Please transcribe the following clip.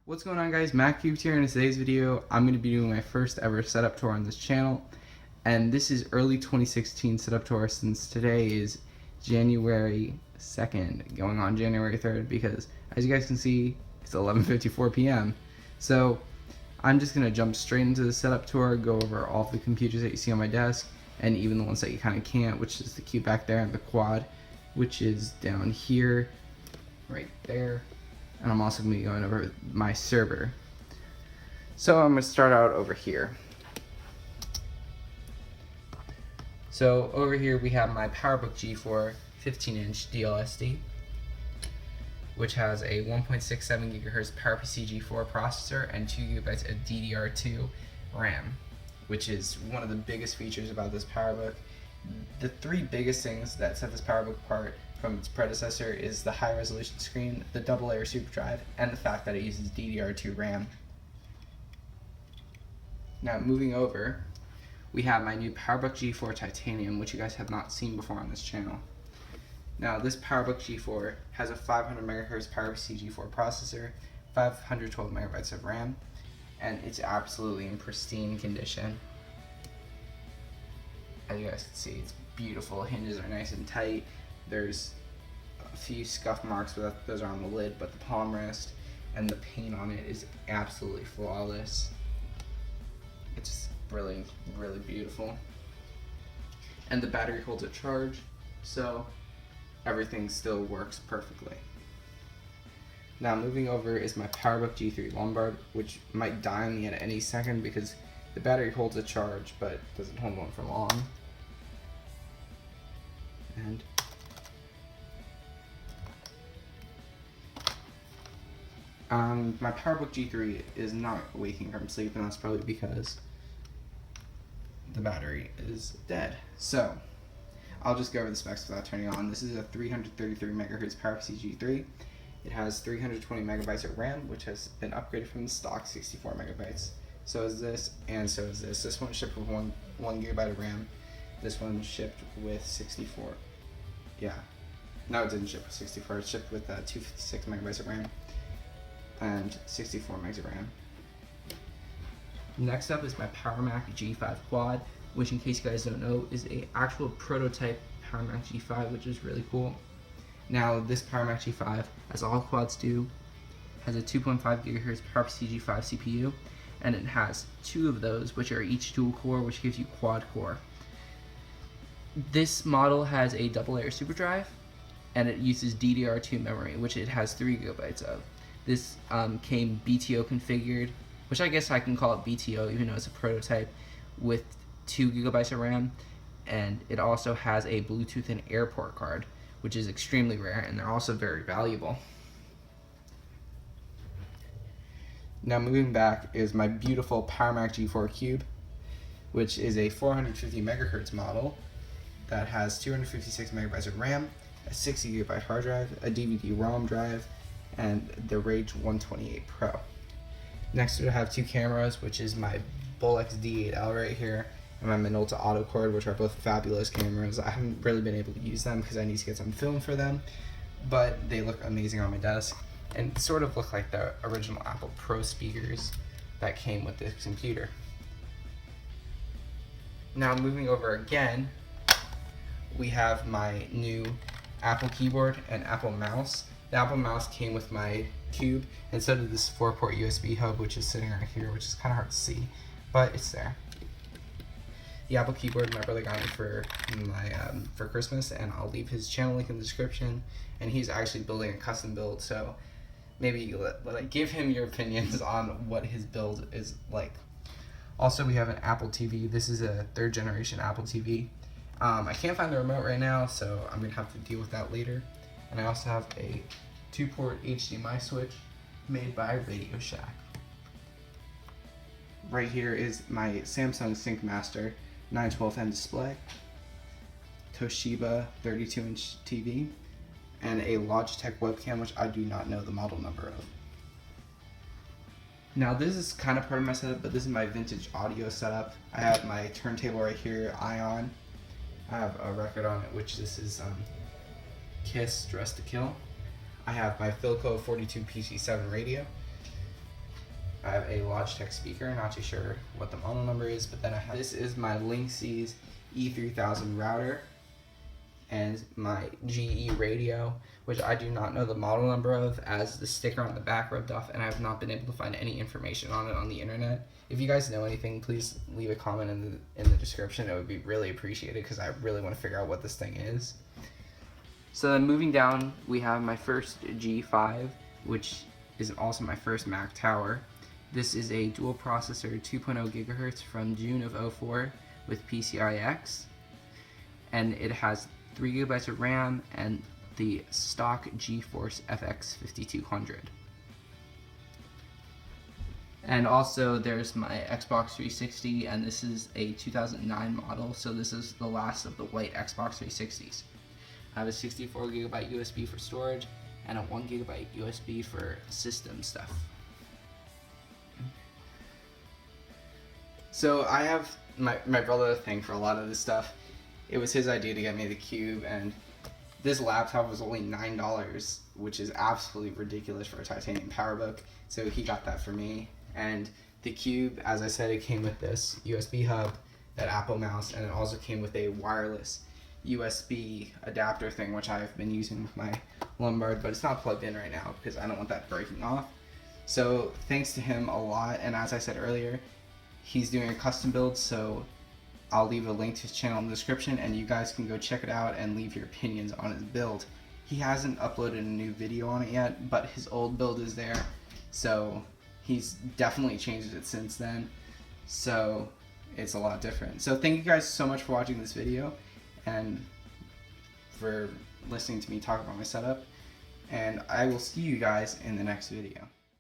What's going on, guys? Matt Cubes here. In today's video, I'm going to be doing my first ever setup tour on this channel, and this is early 2016 setup tour since today is January 2nd, going on January 3rd, because as you guys can see, it's 11:54 p.m. So I'm just going to jump straight into the setup tour, go over all of the computers that you see on my desk, and even the ones that you kind of can't, which is the cube back there and the quad, which is down here, right there. And I'm also going to be going over my server. So I'm going to start out over here. So over here we have my PowerBook G4 15-inch DLSD, which has a 1.67 GHz PowerPC G4 processor and 2 GB of DDR2 RAM, which is one of the biggest features about this PowerBook. The three biggest things that set this PowerBook apart from its predecessor is the high resolution screen, the double-layer SuperDrive, and the fact that it uses DDR2 RAM. Now moving over, we have my new PowerBook G4 Titanium, which you guys have not seen before on this channel. Now this PowerBook G4 has a 500 MHz PowerPC G4 processor, 512 MB of RAM, and it's absolutely in pristine condition. As you guys can see, it's beautiful. Hinges are nice and tight. There's a few scuff marks, but those are on the lid, but the palm rest and the paint on it is absolutely flawless. It's really, really beautiful. And the battery holds a charge, so everything still works perfectly. Now moving over is my PowerBook G3 Lombard, which might die on me at any second because the battery holds a charge, but doesn't hold one for long. And my PowerBook G3 is not waking from sleep, and that's probably because the battery is dead. So I'll just go over the specs without turning it on. This is a 333 MHz PowerPC G3. It has 320 MB of RAM, which has been upgraded from the stock 64 MB. So is this, and so is this. This one shipped with 1 GB of RAM. This one shipped with 64. Yeah. No, it didn't ship with 64. It shipped with 256 MB of RAM and 64 MB of RAM. Next up is my PowerMac G5 Quad, which, in case you guys don't know, is an actual prototype PowerMac G5, which is really cool. Now, this PowerMac G5, as all quads do, has a 2.5 GHz PowerPC G5 CPU, and it has 2 of those, which are each dual core, which gives you quad core. This model has a double-layer SuperDrive, and it uses DDR2 memory, which it has 3 GB of. This came BTO configured, which I guess I can call it BTO even though it's a prototype, with 2 GB of RAM, and it also has a Bluetooth and AirPort card, which is extremely rare, and they're also very valuable. Now moving back is my beautiful PowerMac G4 Cube, which is a 450 MHz model that has 256 MB of RAM, a 60 GB hard drive, a DVD-ROM drive, and the Rage 128 Pro. Next we have 2 cameras, which is my Bolex D8L right here, and my Minolta Autocord, which are both fabulous cameras. I haven't really been able to use them because I need to get some film for them, but they look amazing on my desk and sort of look like the original Apple Pro speakers that came with this computer. Now moving over again, we have my new Apple keyboard and Apple mouse. The Apple mouse came with my Cube, and so did this 4-port USB hub, which is sitting right here, which is kind of hard to see, but it's there. The Apple keyboard my brother got me for Christmas, and I'll leave his channel link in the description. And he's actually building a custom build, so maybe give him your opinions on what his build is like. Also, we have an Apple TV. This is a 3rd generation Apple TV. I can't find the remote right now, so I'm gonna have to deal with that later. And I also have a 2-port HDMI switch made by Radio Shack. Right here is my Samsung SyncMaster 912N display, Toshiba 32-inch TV, and a Logitech webcam, which I do not know the model number of. Now this is kind of part of my setup, but this is my vintage audio setup. I have my turntable right here, Ion. I have a record on it, which this is Kiss, Dressed to Kill. I have my Philco 42 PC7 radio, I have a Logitech speaker, not too sure what the model number is, but then I have, this is my Linksys E3000 router and my GE radio, which I do not know the model number of, as the sticker on the back rubbed off, and I have not been able to find any information on it on the internet. If you guys know anything, please leave a comment in the description. It would be really appreciated because I really want to figure out what this thing is. So then moving down, we have my first G5, which is also my first Mac Tower. This is a dual processor 2.0 gigahertz from June of 04 with PCI-X, and it has 3 gigabytes of RAM and the stock GeForce FX 5200. And also there's my Xbox 360, and this is a 2009 model, so this is the last of the white Xbox 360s. I have a 64 gigabyte USB for storage and a 1 gigabyte USB for system stuff. So I have my brother to thank for a lot of this stuff. It was his idea to get me the Cube, and this laptop was only $9, which is absolutely ridiculous for a titanium PowerBook, so he got that for me. And the Cube, as I said, it came with this USB hub, that Apple mouse, and it also came with a wireless USB adapter thing, which I've been using with my Lombard, but it's not plugged in right now because I don't want that breaking off. So thanks to him a lot, and as I said earlier, he's doing a custom build, so I'll leave a link to his channel in the description, and you guys can go check it out and leave your opinions on his build. He hasn't uploaded a new video on it yet, but his old build is there, so he's definitely changed it since then, so it's a lot different. So thank you guys so much for watching this video and for listening to me talk about my setup, and I will see you guys in the next video.